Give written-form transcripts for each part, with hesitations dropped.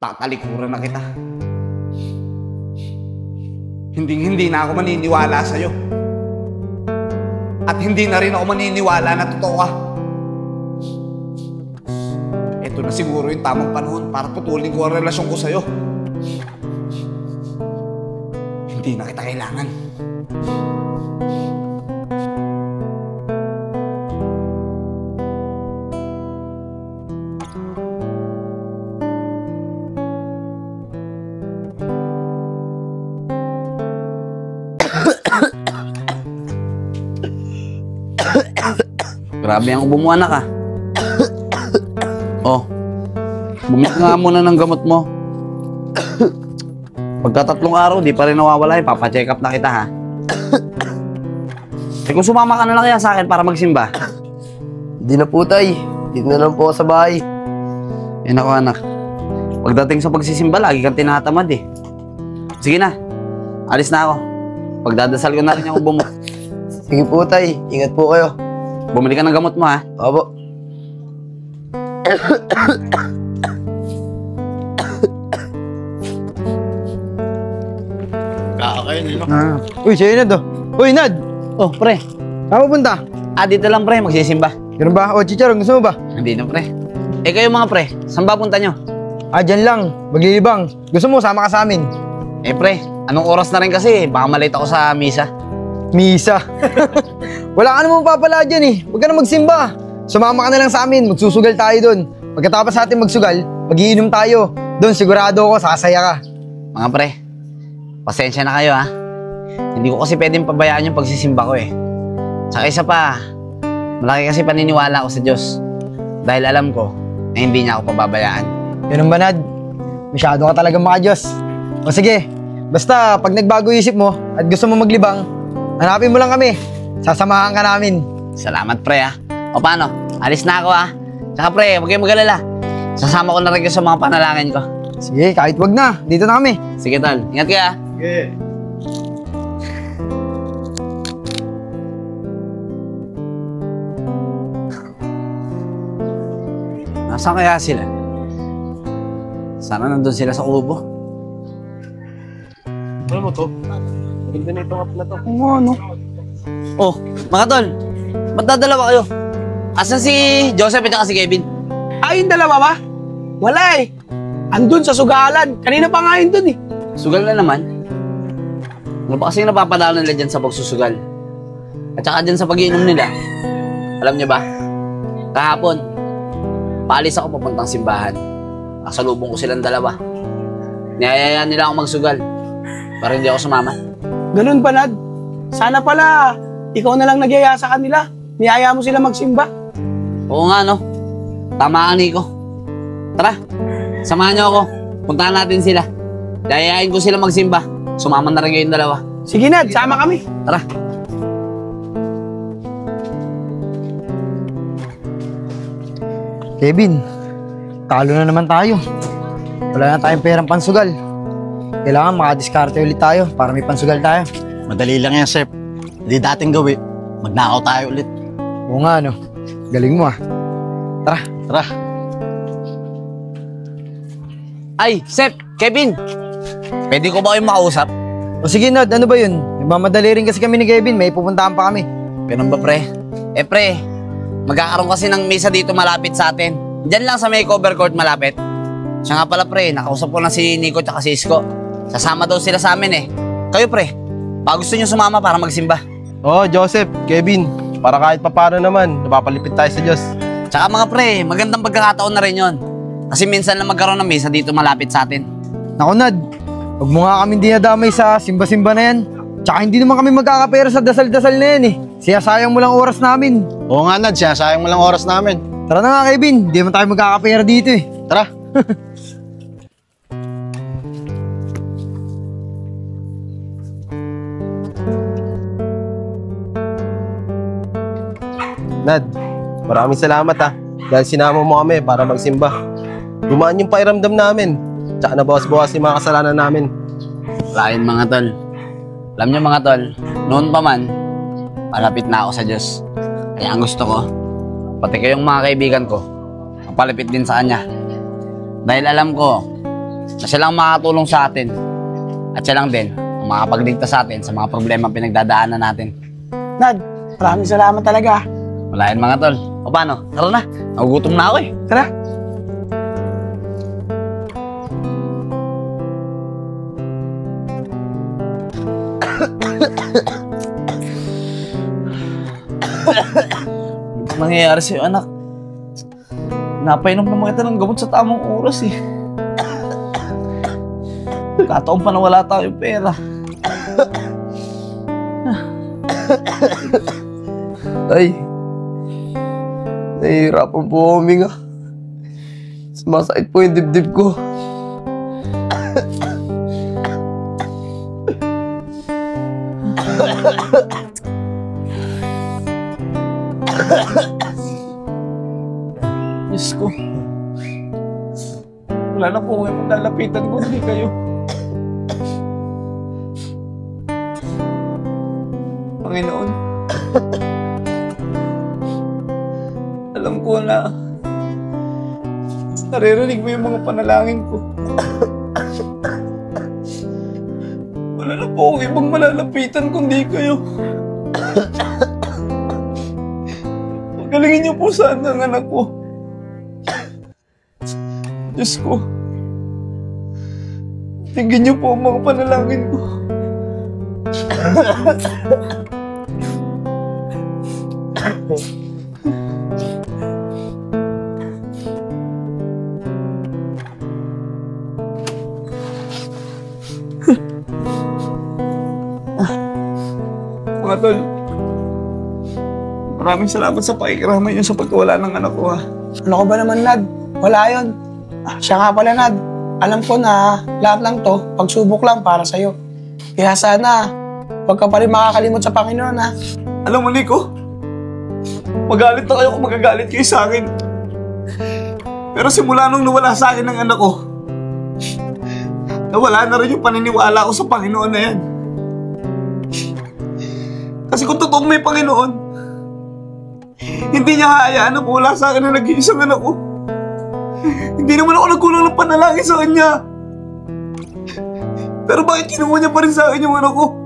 tatalikuran na kita. Hindi na ako maniniwala sa'yo. At hindi na rin ako maniniwala na totoo ka. Ito na siguro yung tamang panahon para putulin ko ang relasyon ko sa'yo. Hindi na kita kailangan. Grabe ang ubo mo, anak, ah. Oh, bumit nga muna ng gamot mo. Pagka 3 araw, di pa rin nawawala, papacheck up na kita, ha? Kung sumama ka na lang kaya sa akin para magsimba. Hindi na po, tay. Dito na lang po ako sa bahay. Yan ako, anak. Pagdating sa pagsisimba, lagi kang tinatamad, eh. Sige na, alis na ako. Pagdadasal ko na rin yung ubo mo. Sige po, tay. Ingat po kayo. Bumili ka ng gamot mo, ha? Opo. Kakain, no? Uy, siya Nad, oh. Uy, Nad! Oh, pre. Saan pupunta? Dito lang, pre. Magsisimba. Ganun ba? O, Chicharon, gusto mo ba? Hindi na, pre. Kayo mga pre, saan ba punta nyo? Dyan lang. Maglilibang. Gusto mo, sama ka sa amin. Pre, anong oras na rin kasi? Baka malate ako sa misa. Misa. Wala ka namang papala dyan eh. Huwag ka na magsimba. Sumama ka na lang sa amin. Magsusugal tayo doon. Pagkatapos natin magsugal, magiinom tayo. Doon, sigurado ako, sasaya ka. Mga pre, pasensya na kayo, ha? Hindi ko kasi pwedeng pabayaan yung pagsisimba ko, eh. Tsaka isa pa, malaki kasi paniniwala ko sa Diyos. Dahil alam ko na hindi niya ako pababayaan. Ganun ba, Nad? Masyado ka talagang maka-Diyos. O sige, basta pag nagbago isip mo at gusto mo maglibang, hanapin mo lang kami. Sasamahan ka namin. Salamat, pre, ha? O paano? Alis na ako, ha? Tsaka pre, huwag kayong mag-alala. Sasama ko na rin kayo sa mga panalangin ko. Sige, kahit wag na. Dito na kami. Sige, tol. Ingat kayo, ha? Sige. Nasaan kaya sila? Sana nandun sila sa kubo. Ano mo to? Ganda na itong app na to. Oo, ano? Oh, mga tol. Ba't dadalawa kayo? Asan si Joseph at si Kevin? Yung dalawa ba? Wala eh. Andun sa sugalan. Kanina pa nga yun dun eh. Sugal na naman. Ano ba kasi napapadala nila dyan sa pagsusugal? At saka dyan sa pag-iinom nila. Alam niyo ba? Kahapon, paalis ako papuntang simbahan. Kasalubong ko silang dalawa. Niyayayaan nila akong magsugal. Pero hindi ako sumama. Ganun ba, Nad? Sana pala, ikaw na lang nagyaya sa kanila. Niyaya mo sila magsimba. Oo nga, no? Tama ka, Nico. Tara, samahan niyo ako. Puntahan natin sila. Yayayain ko sila magsimba. Sumama na rin kayong dalawa. Sige, Nad, sama kami. Tara. Kevin, talo na naman tayo. Wala na tayong perang pansugal. Kailangan makadiskarte ulit tayo para may pansugal tayo. Madali lang yan, Sep. Hindi dating gawi. Magnakaw tayo ulit. Oo nga, no? Galing mo, ah. Tara. Tara. Ay, Sep, Kevin. Pwede ko ba kayong makausap? O sige, Nad, ano ba yun? Nagmamadali rin kasi kami ni Kevin. May pupuntahan pa kami. Ganun ba, pre? Pre, magkakaroon kasi ng misa dito malapit sa atin. Diyan lang sa may cover court malapit. Siya nga pala, pre, nakausap ko na si Nico at si Isko. Sasama daw sila sa amin, eh. Kayo, pre, baka gusto nyo sumama para magsimba. Oo, Joseph, Kevin, para kahit papano naman, napapalipit tayo sa Diyos. Tsaka mga pre, magandang pagkakataon na rin yon. Kasi minsan lang magkaroon ng misa dito malapit sa atin. Naku, Nad, huwag mo nga kami dinadamay sa simba-simba na yan. Tsaka hindi naman kami magkakapera sa dasal-dasal na yan, eh. Sayang mo lang oras namin. Oo nga, Nad, sayang mo lang oras namin. Tara na nga, Kevin. Hindi naman tayo magkakapera dito, eh. Tara. Nad, maraming salamat dahil sinama mo kami para magsimba. Gumaan yung pairamdam namin. Tsaka nabawas-bawas yung mga kasalanan namin. Wala yun, mga tol. Alam nyo, mga tol, noon pa man, palapit na ako sa Diyos. Kaya ang gusto ko, pati kayong mga kaibigan ko, mapalapit din sa Kanya. Dahil alam ko na siya lang makatulong sa atin at siya lang din ang makapagligtas sa atin sa mga problema pinagdadaanan natin. Nad, maraming salamat talaga. Wala yan mga tol. O paano? Tara na. Nagugutom na ako eh. Tara. Ano nangyayari sa'yo, anak? Napainom naman kita ng gamot sa tamang oras eh. Kataon pa na wala tayong pera. Tay, nahihirapan po ako huminga. Sumasakit po yung dibdib ko. Diyos ko. Wala na po kayo maglalapitan ko, hindi kayo. Panginoon, alam ko na naririnig mo yung mga panalangin ko. Wala na po akong ibang malalapitan kundi kayo. Pagalingin niyo po sana ang anak ko. Diyos ko, tingin niyo po ang mga panalangin ko. Mga tol, maraming salamat sa pakikiramay niyo sa pagkawala ng anak ko ha. Ano ko ba naman, Nad? Wala yun. Siya nga pala, Nad. Alam ko na lahat ng to, pagsubok lang para sa'yo. Kaya sana, huwag ka pa rin makakalimot sa Panginoon, ha? Alam mo, Nico, magalit na kayo kung magagalit kayo sa akin. Pero simula nung nawala sa akin ng anak ko, nawala na rin yung paniniwala ko sa Panginoon na yan. Kasi kung totoong may Panginoon, hindi niya hayaan na mawala sa akin na nag-iisang anak ko. Hindi naman ako nagkulang ng panalangin sa kanya. Pero bakit kinuha niya pa rin sa akin yung anak ko?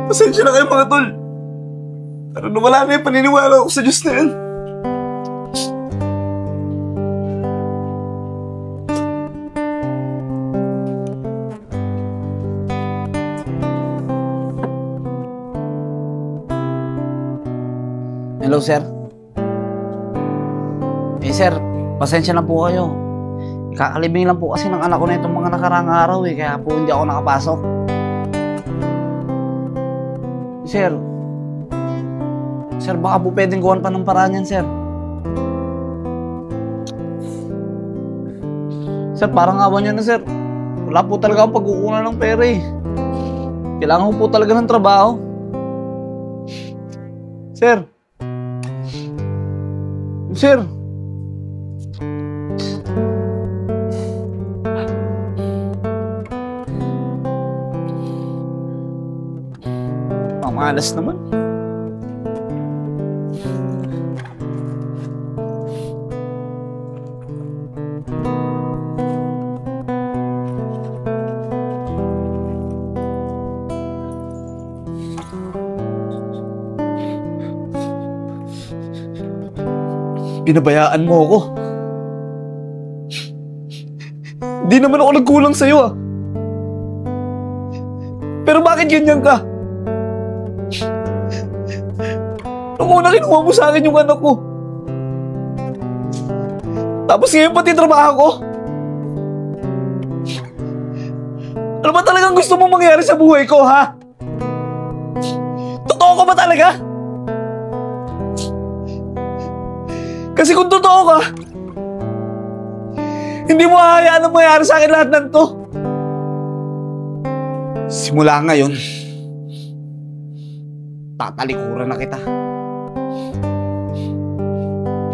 Pasensya na kayo mga tol. Pero nawala na yung paniniwala ko sa Diyos na yan. Hello, sir. Sir, pasensya na po kayo. Kakalibing lang po kasi ng anak ko na itong mga nakaraang araw eh, kaya po hindi ako nakapasok. Sir, baka po pwedeng gawan pa ng paraan yan, sir. Sir, parang awan nyo na, sir. Wala po talaga akong pagkukunan ng pera eh. Kailangan ko po talaga ng trabaho. Sir. Mamalas naman. Pinabayaan mo ako. Hindi naman ako nagkulang sa'yo ah. Pero bakit ganyan ka? Nung una kinuha mo sa akin yung anak ko. Tapos ngayon pati trabaho ko. Ano ba talagang gusto mong mangyari sa buhay ko, ha? Totoo ka ba talaga? Kasi kung totoo ka, hindi mo hahayaan na mangyari sa akin lahat ng to. Simula ngayon, tatalikuran na kita.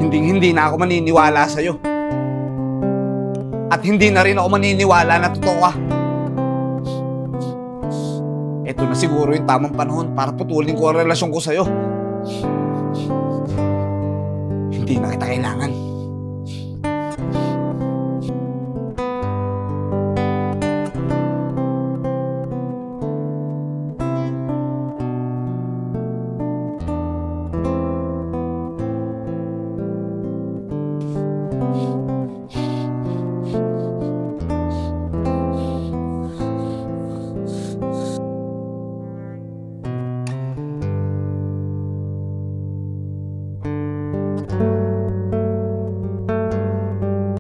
Hindi na ako maniniwala sa'yo. At hindi na rin ako maniniwala na totoo ka. Ito na siguro yung tamang panahon para putulin ko ang relasyon ko sa'yo. Hindi na kita kailangan.